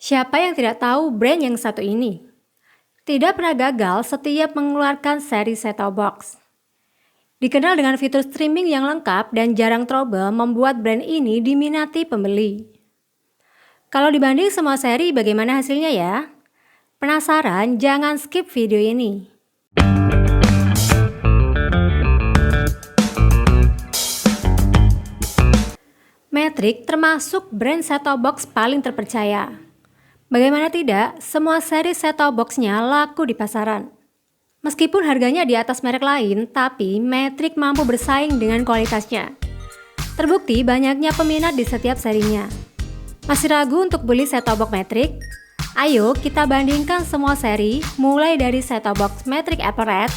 Siapa yang tidak tahu brand yang satu ini? Tidak pernah gagal setiap mengeluarkan seri set-top box. Dikenal dengan fitur streaming yang lengkap dan jarang trouble membuat brand ini diminati pembeli. Kalau dibanding semua seri, bagaimana hasilnya ya? Penasaran? Jangan skip video ini. Matrix termasuk brand set-top box paling terpercaya. Bagaimana tidak, semua seri set-top box-nya laku di pasaran. Meskipun harganya di atas merek lain, tapi Matrix mampu bersaing dengan kualitasnya. Terbukti banyaknya peminat di setiap serinya. Masih ragu untuk beli set-top box Matrix? Ayo kita bandingkan semua seri, mulai dari set-top box Matrix Apple Red,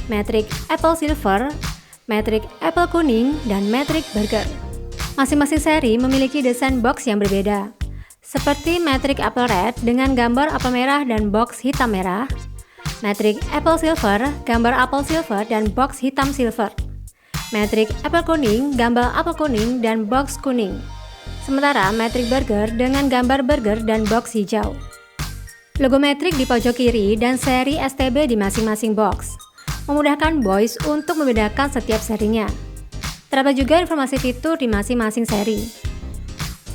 Matrix Apple Silver, Matrix Apple Kuning, dan Matrix Burger. Masing-masing seri memiliki desain box yang berbeda, seperti Matrix Apple Red dengan gambar apel merah dan box hitam merah, Matrix Apple Silver, gambar apel silver dan box hitam silver, Matrix Apple Kuning, gambar apel kuning dan box kuning, sementara Matrix Burger dengan gambar burger dan box hijau. Logo Matrix di pojok kiri dan seri STB di masing-masing box, memudahkan boys untuk membedakan setiap serinya. Terdapat juga informasi fitur di masing-masing seri.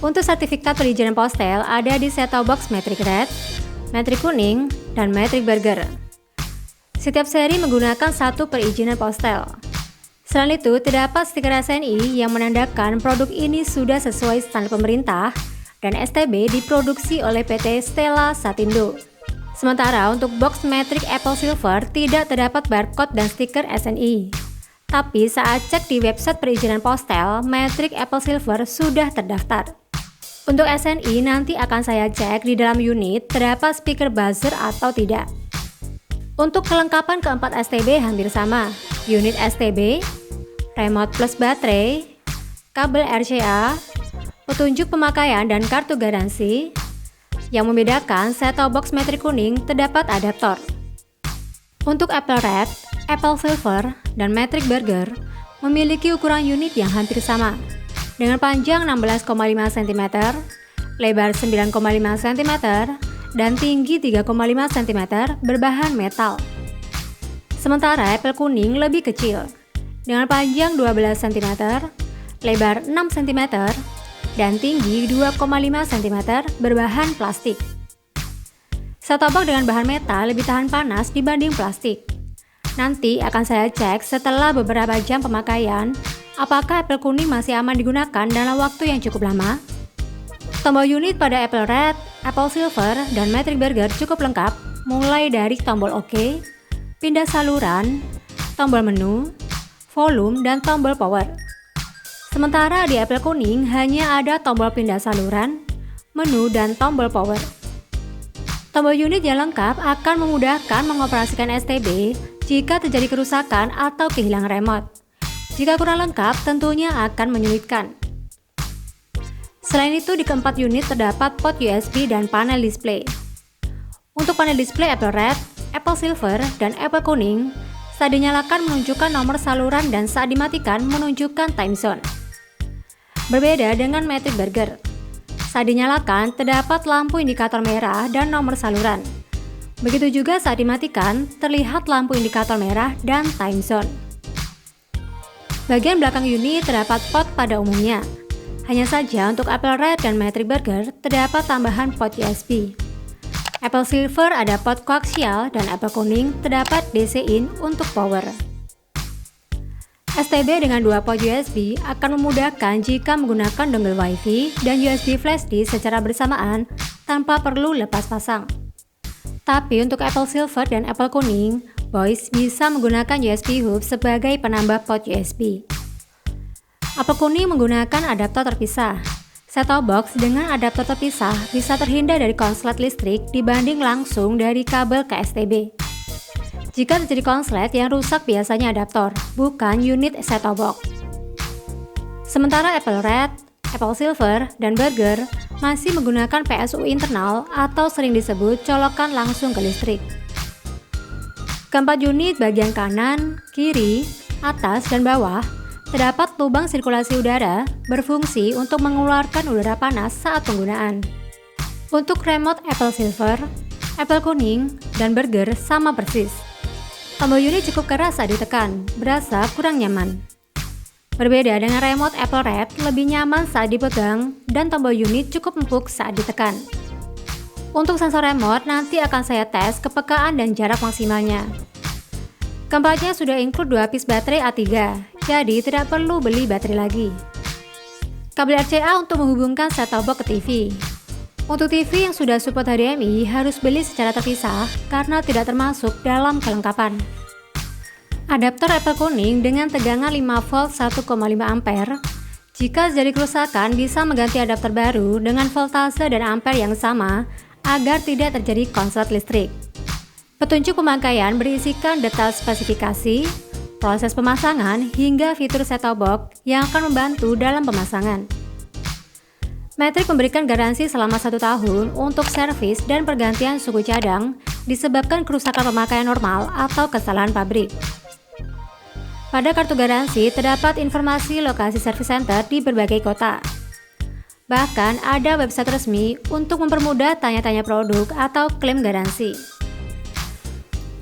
Untuk sertifikat perizinan postel ada di set-top box Matrix Red, Matrix Kuning, dan Matrix Burger. Setiap seri menggunakan satu perizinan postel. Selain itu, terdapat stiker SNI yang menandakan produk ini sudah sesuai standar pemerintah dan STB diproduksi oleh PT Stella Satindo. Sementara untuk box Matrix Apple Silver tidak terdapat barcode dan stiker SNI. Tapi saat cek di website perizinan postel, Matrix Apple Silver sudah terdaftar. Untuk SNI nanti akan saya cek di dalam unit terdapat speaker buzzer atau tidak. Untuk kelengkapan keempat STB hampir sama. Unit STB, remote plus baterai, kabel RCA, petunjuk pemakaian dan kartu garansi. Yang membedakan set-top box Matrix Kuning terdapat adaptor. Untuk Apple Red, Apple Silver, dan Matrix Burger memiliki ukuran unit yang hampir sama, dengan panjang 16,5 cm, lebar 9,5 cm, dan tinggi 3,5 cm berbahan metal. Sementara Apple Kuning lebih kecil, dengan panjang 12 cm, lebar 6 cm, dan tinggi 2,5 cm berbahan plastik. Set-top box dengan bahan metal lebih tahan panas dibanding plastik. Nanti akan saya cek setelah beberapa jam pemakaian, apakah Apple Kuning masih aman digunakan dalam waktu yang cukup lama. Tombol unit pada Apple Red, Apple Silver, dan Matrix Burger cukup lengkap, mulai dari tombol OK, pindah saluran, tombol menu, volume, dan tombol power. Sementara di Apple Kuning hanya ada tombol pindah saluran, menu, dan tombol power. Tombol unit yang lengkap akan memudahkan mengoperasikan STB jika terjadi kerusakan atau kehilangan remote. Jika kurang lengkap, tentunya akan menyulitkan. Selain itu, di keempat unit terdapat port USB dan panel display. Untuk panel display Apple Red, Apple Silver, dan Apple Kuning, saat dinyalakan menunjukkan nomor saluran dan saat dimatikan menunjukkan time zone. Berbeda dengan Matrix Burger. Saat dinyalakan, terdapat lampu indikator merah dan nomor saluran. Begitu juga saat dimatikan, terlihat lampu indikator merah dan time zone. Bagian belakang unit terdapat port pada umumnya. Hanya saja untuk Apple Red dan Matrix Burger terdapat tambahan port USB. Apple Silver ada port koaksial dan Apple Kuning terdapat DC-in untuk power. STB dengan dua port USB akan memudahkan jika menggunakan dongle WiFi dan USB flash disk secara bersamaan tanpa perlu lepas pasang. Tapi untuk Apple Silver dan Apple Kuning, boys bisa menggunakan USB hub sebagai penambah port USB. Apple Kuning menggunakan adaptor terpisah. Set-top box dengan adaptor terpisah bisa terhindar dari konslet listrik dibanding langsung dari kabel ke STB. Jika terjadi konslet, yang rusak biasanya adaptor, bukan unit set-top box. Sementara Apple Red, Apple Silver, dan Burger masih menggunakan PSU internal atau sering disebut colokan langsung ke listrik. Keempat unit bagian kanan, kiri, atas, dan bawah terdapat lubang sirkulasi udara berfungsi untuk mengeluarkan udara panas saat penggunaan. Untuk remote Apple Silver, Apple kuning, dan burger sama persis. Tombol unit cukup keras saat ditekan, berasa kurang nyaman. Berbeda dengan remote Apple Red, lebih nyaman saat dipegang dan tombol unit cukup empuk saat ditekan. Untuk sensor remote, nanti akan saya tes kepekaan dan jarak maksimalnya. Keempatnya sudah include 2 piece baterai A3, jadi tidak perlu beli baterai lagi. Kabel RCA untuk menghubungkan set-top box ke TV. Untuk TV yang sudah support HDMI harus beli secara terpisah karena tidak termasuk dalam kelengkapan. Adaptor Apple kuning dengan tegangan 5 volt 1,5 ampere. Jika terjadi kerusakan bisa mengganti adaptor baru dengan voltase dan ampere yang sama agar tidak terjadi konslet listrik. Petunjuk pemakaian berisikan detail spesifikasi, proses pemasangan hingga fitur set-top box yang akan membantu dalam pemasangan. Matrix memberikan garansi selama 1 tahun untuk servis dan pergantian suku cadang disebabkan kerusakan pemakaian normal atau kesalahan pabrik. Pada kartu garansi terdapat informasi lokasi service center di berbagai kota. Bahkan ada website resmi untuk mempermudah tanya-tanya produk atau klaim garansi.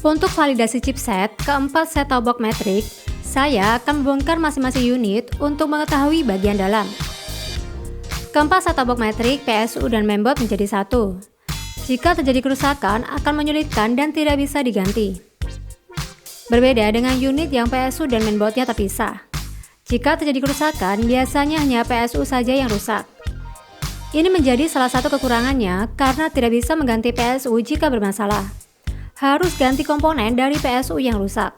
Untuk validasi chipset keempat set-top box Matrix, saya akan membongkar masing-masing unit untuk mengetahui bagian dalam. Keempat set-top box Matrix, PSU dan mainboard menjadi satu. Jika terjadi kerusakan akan menyulitkan dan tidak bisa diganti. Berbeda dengan unit yang PSU dan mainboardnya terpisah. Jika terjadi kerusakan, biasanya hanya PSU saja yang rusak. Ini menjadi salah satu kekurangannya karena tidak bisa mengganti PSU jika bermasalah. Harus ganti komponen dari PSU yang rusak.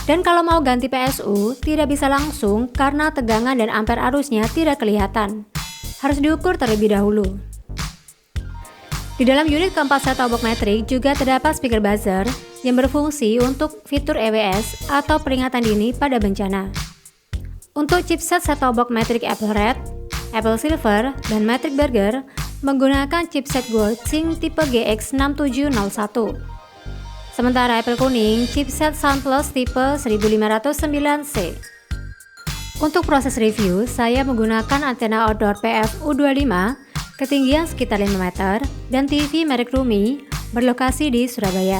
Dan kalau mau ganti PSU, tidak bisa langsung karena tegangan dan ampere arusnya tidak kelihatan. Harus diukur terlebih dahulu. Di dalam unit keempat set-top box Matrix juga terdapat speaker buzzer yang berfungsi untuk fitur EWS atau peringatan dini pada bencana. Untuk chipset set-top box Matrix Apple Red, Apple Silver, dan Matrix Burger menggunakan chipset Goldsync tipe GX6701. Sementara Apple kuning, chipset SoundPlus tipe 1509C. Untuk proses review, saya menggunakan antena outdoor PF-U25 ketinggian sekitar 5 meter dan TV merek Rumi berlokasi di Surabaya.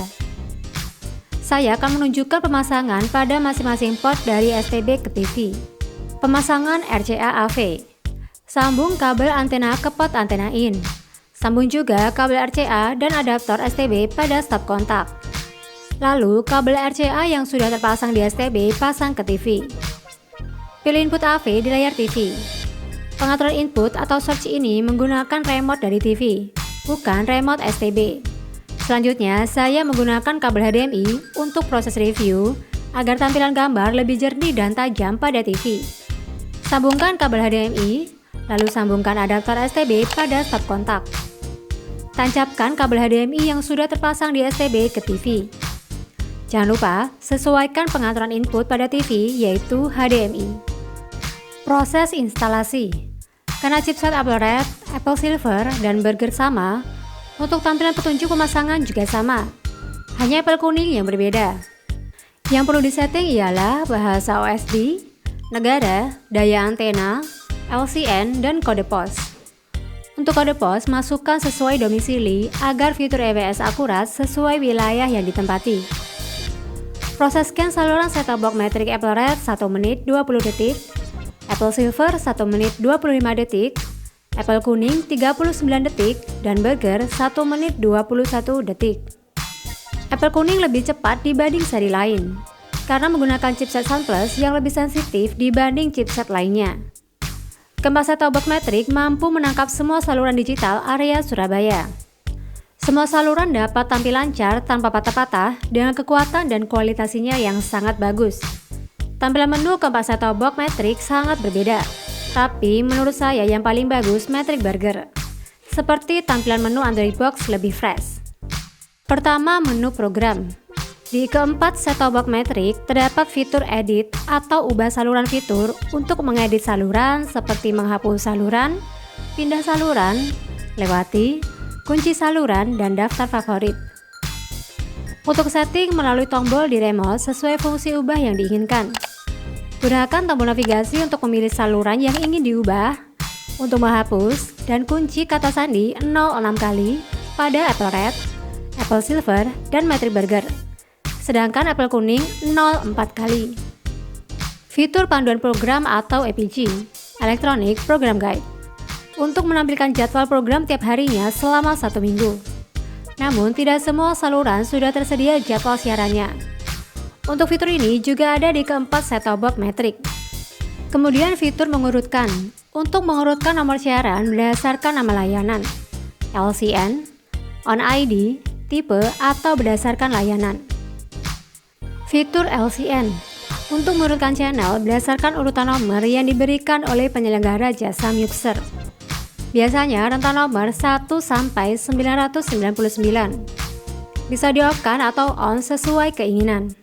Saya akan menunjukkan pemasangan pada masing-masing port dari STB ke TV. Pemasangan RCA AV. Sambung kabel antena ke port antena in. Sambung juga kabel RCA dan adaptor STB pada stop kontak. Lalu, kabel RCA yang sudah terpasang di STB pasang ke TV. Pilih input AV di layar TV. Pengaturan input atau switch ini menggunakan remote dari TV, bukan remote STB. Selanjutnya, saya menggunakan kabel HDMI untuk proses review agar tampilan gambar lebih jernih dan tajam pada TV. Sambungkan kabel HDMI, lalu sambungkan adaptor STB pada stop kontak. Tancapkan kabel HDMI yang sudah terpasang di STB ke TV. Jangan lupa, sesuaikan pengaturan input pada TV yaitu HDMI. Proses instalasi. Karena chipset Apple Red, Apple Silver, dan Burger sama, untuk tampilan petunjuk pemasangan juga sama. Hanya Apple kuning yang berbeda. Yang perlu disetting ialah bahasa OSD, negara, daya antena, LCN, dan kode pos. Untuk kode pos, masukkan sesuai domisili agar fitur EWS akurat sesuai wilayah yang ditempati. Proses scan saluran set-top box Matrix Apple Red 1 menit 20 detik, Apple Silver 1 menit 25 detik, Apple kuning 39 detik, dan Burger 1 menit 21 detik. Apple kuning lebih cepat dibanding seri lain, karena menggunakan chipset SoundPlus yang lebih sensitif dibanding chipset lainnya. Keempat set-top box Matrix mampu menangkap semua saluran digital area Surabaya. Semua saluran dapat tampil lancar tanpa patah-patah dengan kekuatan dan kualitasnya yang sangat bagus. Tampilan menu keempat set-top box Matrix sangat berbeda, tapi menurut saya yang paling bagus Matrix Burger. Seperti tampilan menu Android Box lebih fresh. Pertama, menu program. Di keempat set-top box Matrix terdapat fitur edit atau ubah saluran fitur untuk mengedit saluran seperti menghapus saluran, pindah saluran, lewati, kunci saluran, dan daftar favorit. Untuk setting melalui tombol di remote sesuai fungsi ubah yang diinginkan. Gunakan tombol navigasi untuk memilih saluran yang ingin diubah, untuk menghapus dan kunci kata sandi 06 kali pada Apple Red, Apple Silver, dan Matrix Burger. Sedangkan Apple Kuning 04 kali. Fitur panduan program atau EPG, Electronic Program Guide, untuk menampilkan jadwal program tiap harinya selama 1 minggu. Namun tidak semua saluran sudah tersedia jadwal siarannya. Untuk fitur ini juga ada di keempat set-top box Matrix. Kemudian fitur mengurutkan, untuk mengurutkan nomor siaran berdasarkan nama layanan, LCN, on ID, tipe, atau berdasarkan layanan. Fitur LCN, untuk mengurutkan channel berdasarkan urutan nomor yang diberikan oleh penyelenggara jasa mixer. Biasanya rentan nomor 1 sampai 999. Bisa di-off-kan atau on sesuai keinginan.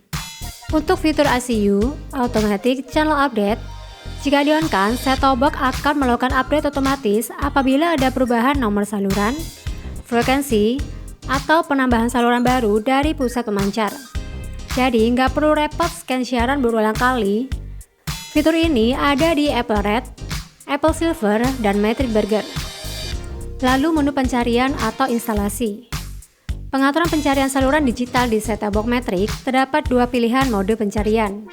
Untuk fitur ACU, Automatic Channel Update, jika di-on-kan, set-top box akan melakukan update otomatis apabila ada perubahan nomor saluran, frekuensi, atau penambahan saluran baru dari pusat pemancar. Jadi nggak perlu repot scan siaran berulang kali. Fitur ini ada di Apple Red, Apple Silver, dan Matrix Burger. Lalu menu pencarian atau instalasi. Pengaturan pencarian saluran digital di set-top box Matrix terdapat 2 pilihan mode pencarian.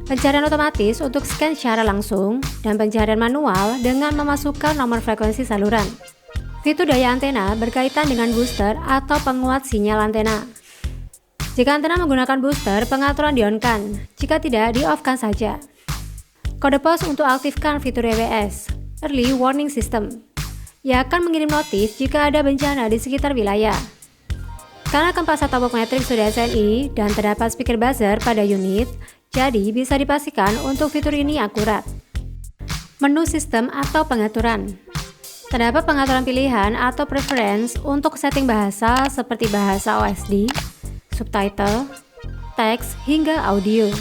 Pencarian otomatis untuk scan secara langsung dan pencarian manual dengan memasukkan nomor frekuensi saluran. Fitur daya antena berkaitan dengan booster atau penguat sinyal antena. Jika antena menggunakan booster, pengaturan di-on-kan. Jika tidak, di-off-kan saja. Kode pos untuk aktifkan fitur EWS, Early Warning System, yang akan mengirim notif jika ada bencana di sekitar wilayah. Karena keempat set-top box Matrix sudah SNI dan terdapat speaker buzzer pada unit, jadi bisa dipastikan untuk fitur ini akurat. Menu sistem atau pengaturan. Terdapat pengaturan pilihan atau preference untuk setting bahasa seperti bahasa OSD, subtitle, teks, hingga audio.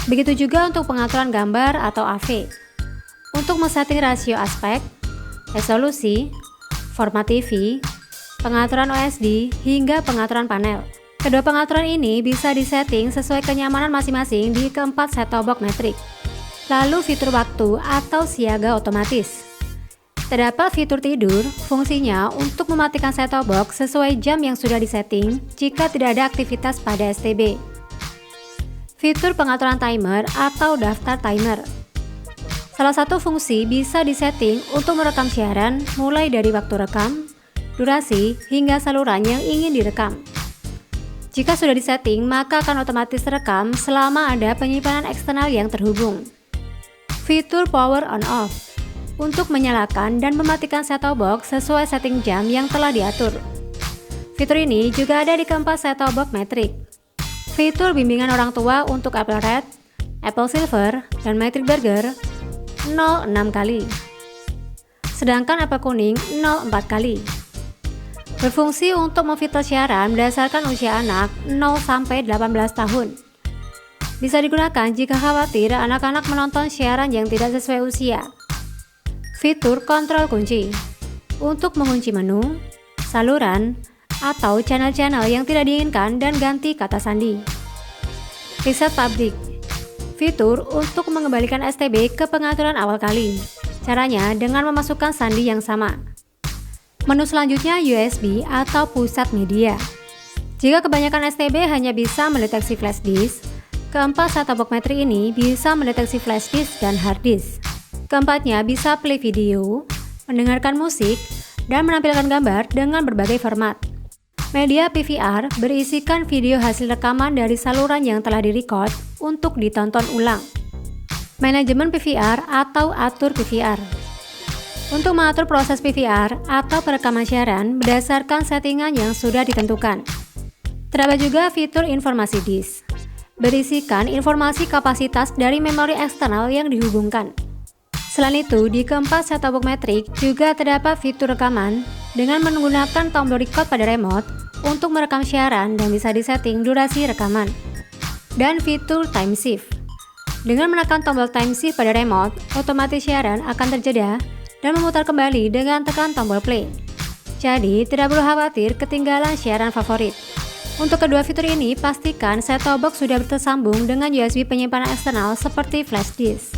Begitu juga untuk pengaturan gambar atau AV. Untuk men-setting rasio aspek, resolusi, format TV, pengaturan OSD, hingga pengaturan panel. Kedua pengaturan ini bisa disetting sesuai kenyamanan masing-masing di keempat set-top box Matrix. Lalu fitur waktu atau siaga otomatis. Terdapat fitur tidur, fungsinya untuk mematikan set-top box sesuai jam yang sudah disetting jika tidak ada aktivitas pada STB. Fitur pengaturan timer atau daftar timer. Salah satu fungsi bisa disetting untuk merekam siaran mulai dari waktu rekam, durasi, hingga saluran yang ingin direkam. Jika sudah disetting, maka akan otomatis rekam selama ada penyimpanan eksternal yang terhubung. Fitur power on off, untuk menyalakan dan mematikan set-top box sesuai setting jam yang telah diatur. Fitur ini juga ada di keempat set-top box Matrix. Fitur bimbingan orang tua untuk Apple Red, Apple Silver, dan Matrix Burger 06 kali. Sedangkan Apple Kuning 04 kali. Berfungsi untuk memfilter siaran berdasarkan usia anak 0 sampai 18 tahun. Bisa digunakan jika khawatir anak-anak menonton siaran yang tidak sesuai usia. Fitur kontrol kunci, untuk mengunci menu, saluran, atau channel-channel yang tidak diinginkan dan ganti kata sandi. Reset public, fitur untuk mengembalikan STB ke pengaturan awal kali. Caranya dengan memasukkan sandi yang sama. Menu selanjutnya USB atau pusat media. Jika kebanyakan STB hanya bisa mendeteksi flash disk, keempat set-top box Matrix ini bisa mendeteksi flash disk dan hard disk. Keempatnya bisa play video, mendengarkan musik, dan menampilkan gambar dengan berbagai format. Media PVR berisikan video hasil rekaman dari saluran yang telah direcord untuk ditonton ulang. Manajemen PVR atau atur PVR. Untuk mengatur proses PVR atau perekaman siaran berdasarkan settingan yang sudah ditentukan. Terdapat juga fitur informasi disk, berisikan informasi kapasitas dari memori eksternal yang dihubungkan. Selain itu, di keempat set-top box Matrix juga terdapat fitur rekaman dengan menggunakan tombol record pada remote untuk merekam siaran dan bisa disetting durasi rekaman. Dan fitur time shift. Dengan menekan tombol time shift pada remote, otomatis siaran akan terjeda dan memutar kembali dengan tekan tombol play. Jadi, tidak perlu khawatir ketinggalan siaran favorit. Untuk kedua fitur ini, pastikan set-top box sudah tersambung dengan USB penyimpanan eksternal seperti flash disk.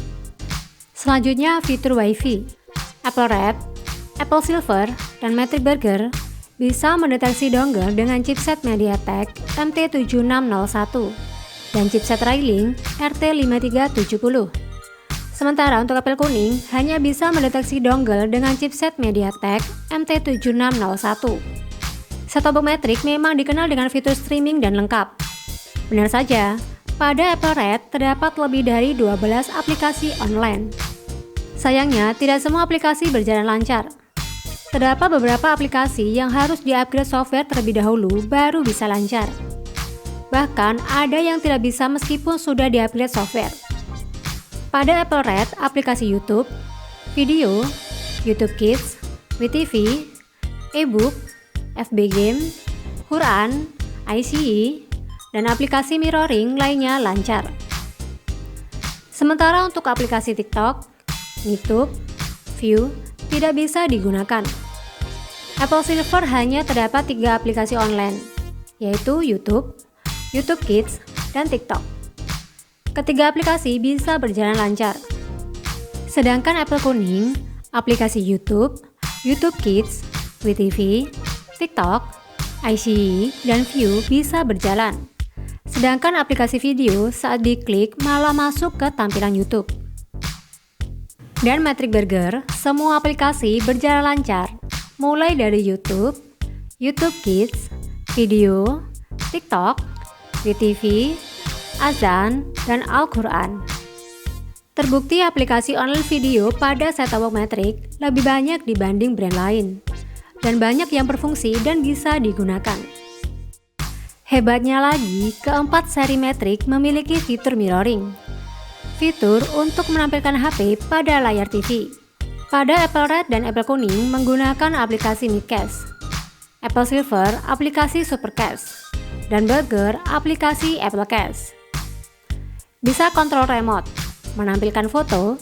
Selanjutnya, fitur Wi-Fi. Apple Red, Apple Silver, dan Matrix Burger bisa mendeteksi dongle dengan chipset MediaTek MT7601 dan chipset Xilinx RT5370. Sementara untuk Apple kuning hanya bisa mendeteksi dongle dengan chipset MediaTek MT7601. Set-top box Matrix memang dikenal dengan fitur streaming dan lengkap. Benar saja, pada Apple Red terdapat lebih dari 12 aplikasi online. Sayangnya, tidak semua aplikasi berjalan lancar. Terdapat beberapa aplikasi yang harus di-upgrade software terlebih dahulu baru bisa lancar. Bahkan, ada yang tidak bisa meskipun sudah di-upgrade software. Pada Apple Red, aplikasi YouTube, video, YouTube Kids, WeTV, e-book, FB Game, Quran, ICE, dan aplikasi mirroring lainnya lancar. Sementara untuk aplikasi TikTok, YouTube, View tidak bisa digunakan. Apple Silver hanya terdapat 3 aplikasi online, yaitu YouTube, YouTube Kids, dan TikTok. Ketiga aplikasi bisa berjalan lancar. Sedangkan Apple kuning, aplikasi YouTube, YouTube Kids, WeTV, TikTok, ICE, dan View bisa berjalan. Sedangkan aplikasi video saat diklik malah masuk ke tampilan YouTube. Dan Matrix Burger, semua aplikasi berjalan lancar, mulai dari YouTube, YouTube Kids, video, TikTok, WeTV, Azan, dan Al-Quran. Terbukti aplikasi online video pada set-top box Matrix lebih banyak dibanding brand lain, dan banyak yang berfungsi dan bisa digunakan. Hebatnya lagi, keempat seri Matrix memiliki fitur mirroring, fitur untuk menampilkan HP pada layar TV. Pada Apple Red dan Apple kuning menggunakan aplikasi Midcast, Apple Silver aplikasi Supercast, dan Burger aplikasi Applecast. Bisa kontrol remote, menampilkan foto,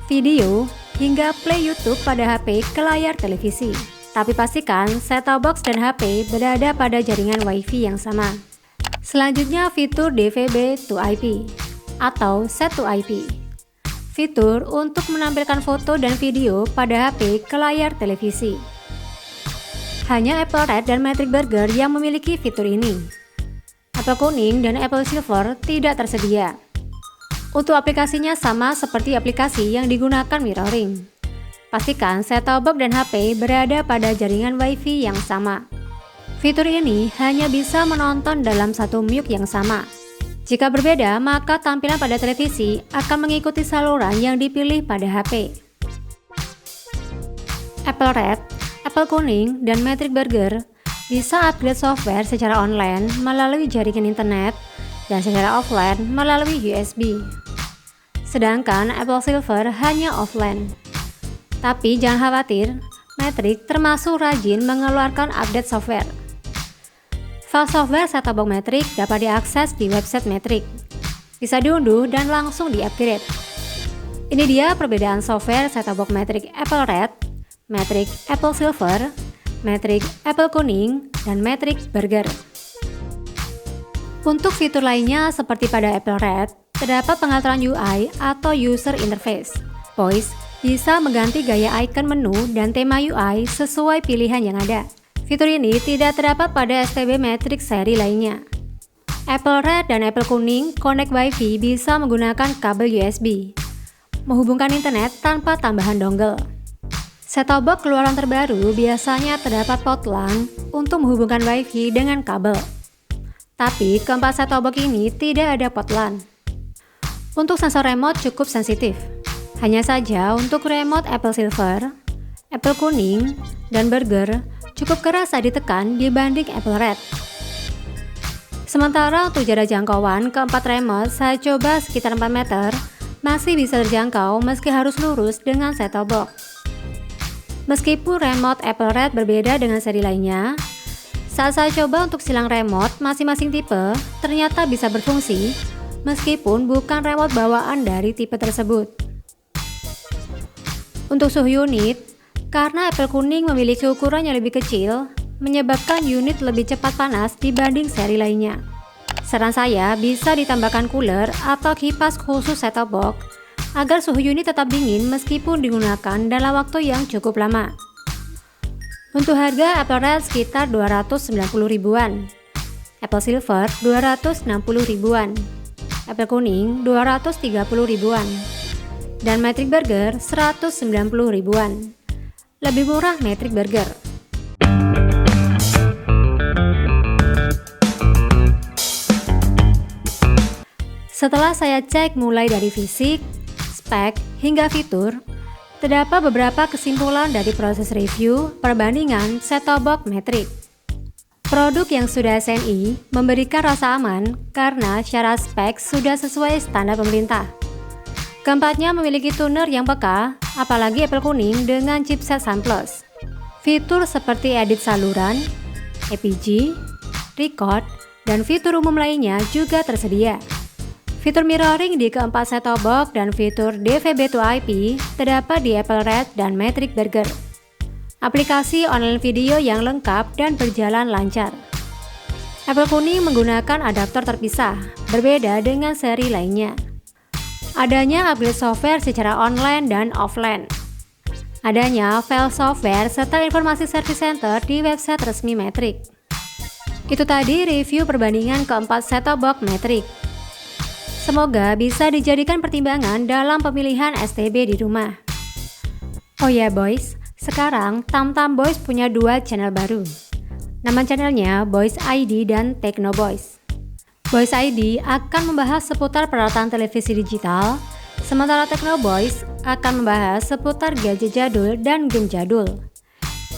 video, hingga play YouTube pada HP ke layar televisi. Tapi pastikan set-top box dan HP berada pada jaringan Wi-Fi yang sama. Selanjutnya fitur DVB to IP atau Set to IP. Fitur untuk menampilkan foto dan video pada HP ke layar televisi. Hanya Apple Red dan Matrix Burger yang memiliki fitur ini. Apple kuning dan Apple Silver tidak tersedia. Untuk aplikasinya sama seperti aplikasi yang digunakan mirroring. Pastikan set-top box dan HP berada pada jaringan Wi-Fi yang sama. Fitur ini hanya bisa menonton dalam satu MIUI yang sama. Jika berbeda, maka tampilan pada televisi akan mengikuti saluran yang dipilih pada HP. Apple Red, Apple kuning, dan Matrix Burger bisa upgrade software secara online melalui jaringan internet dan secara offline melalui USB. Sedangkan Apple Silver hanya offline. Tapi jangan khawatir, Matrix termasuk rajin mengeluarkan update software. File software set-top box Matrix dapat diakses di website Matrix. Bisa diunduh dan langsung di-upgrade. Ini dia perbedaan software set-top box Matrix Apple Red, Matrix Apple Silver, Matrix Apple kuning, dan Matrix Burger. Untuk fitur lainnya seperti pada Apple Red, terdapat pengaturan UI atau User Interface. Voice bisa mengganti gaya icon menu dan tema UI sesuai pilihan yang ada. Fitur ini tidak terdapat pada STB Matrix seri lainnya. Apple Red dan Apple kuning connect Wi-Fi bisa menggunakan kabel USB, menghubungkan internet tanpa tambahan dongle. Set-top box keluaran terbaru biasanya terdapat port LAN untuk menghubungkan Wi-Fi dengan kabel. Tapi keempat set-top box ini tidak ada port LAN. Untuk sensor remote cukup sensitif. Hanya saja untuk remote Apple Silver, Apple kuning, dan Burger cukup keras saat ditekan dibanding Apple Red. Sementara untuk jarak jangkauan keempat remote saya coba sekitar 4 meter, masih bisa terjangkau meski harus lurus dengan set-top box. Meskipun remote Apple Red berbeda dengan seri lainnya, saat saya coba untuk silang remote masing-masing tipe ternyata bisa berfungsi meskipun bukan remote bawaan dari tipe tersebut. Untuk suhu unit, karena Apple kuning memiliki ukuran yang lebih kecil, menyebabkan unit lebih cepat panas dibanding seri lainnya. Saran saya bisa ditambahkan cooler atau kipas khusus set-top box agar suhu unit tetap dingin meskipun digunakan dalam waktu yang cukup lama. Untuk harga Apple Red sekitar 290 ribuan, Apple Silver 260 ribuan, Apple kuning 230 ribuan, dan Matrix Burger 190 ribuan. Lebih murah Matrix Burger. Setelah saya cek mulai dari fisik, spek, hingga fitur, terdapat beberapa kesimpulan dari proses review perbandingan set-top box Matrix. Produk yang sudah SNI memberikan rasa aman karena secara spek sudah sesuai standar pemerintah. Keempatnya memiliki tuner yang peka, apalagi Apple kuning dengan chipset Sun Plus. Fitur seperti edit saluran, APG, record, dan fitur umum lainnya juga tersedia. Fitur mirroring di keempat set-top box dan fitur DVB-to-IP terdapat di Apple Red dan Matrix Burger. Aplikasi online video yang lengkap dan berjalan lancar. Apple kuning menggunakan adaptor terpisah, berbeda dengan seri lainnya. Adanya upgrade software secara online dan offline. Adanya file software serta informasi service center di website resmi Matrix. Itu tadi review perbandingan keempat set-top box Matrix. Semoga bisa dijadikan pertimbangan dalam pemilihan STB di rumah. Oh ya boys, sekarang Tamtam Boys punya 2 channel baru. Nama channelnya Boys ID dan Techno Boys. Boys ID akan membahas seputar peralatan televisi digital, sementara Techno Boys akan membahas seputar gadget jadul dan game jadul.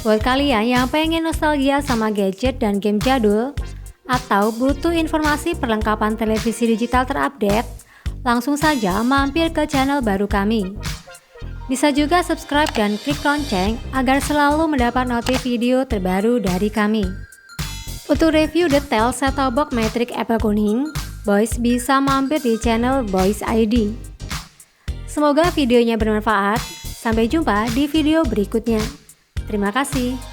Buat kalian yang pengen nostalgia sama gadget dan game jadul, atau butuh informasi perlengkapan televisi digital terupdate, langsung saja mampir ke channel baru kami. Bisa juga subscribe dan klik lonceng agar selalu mendapat notif video terbaru dari kami. Untuk review detail set-top box Matrix Apple kuning, Boys bisa mampir di channel Boys ID. Semoga videonya bermanfaat. Sampai jumpa di video berikutnya. Terima kasih.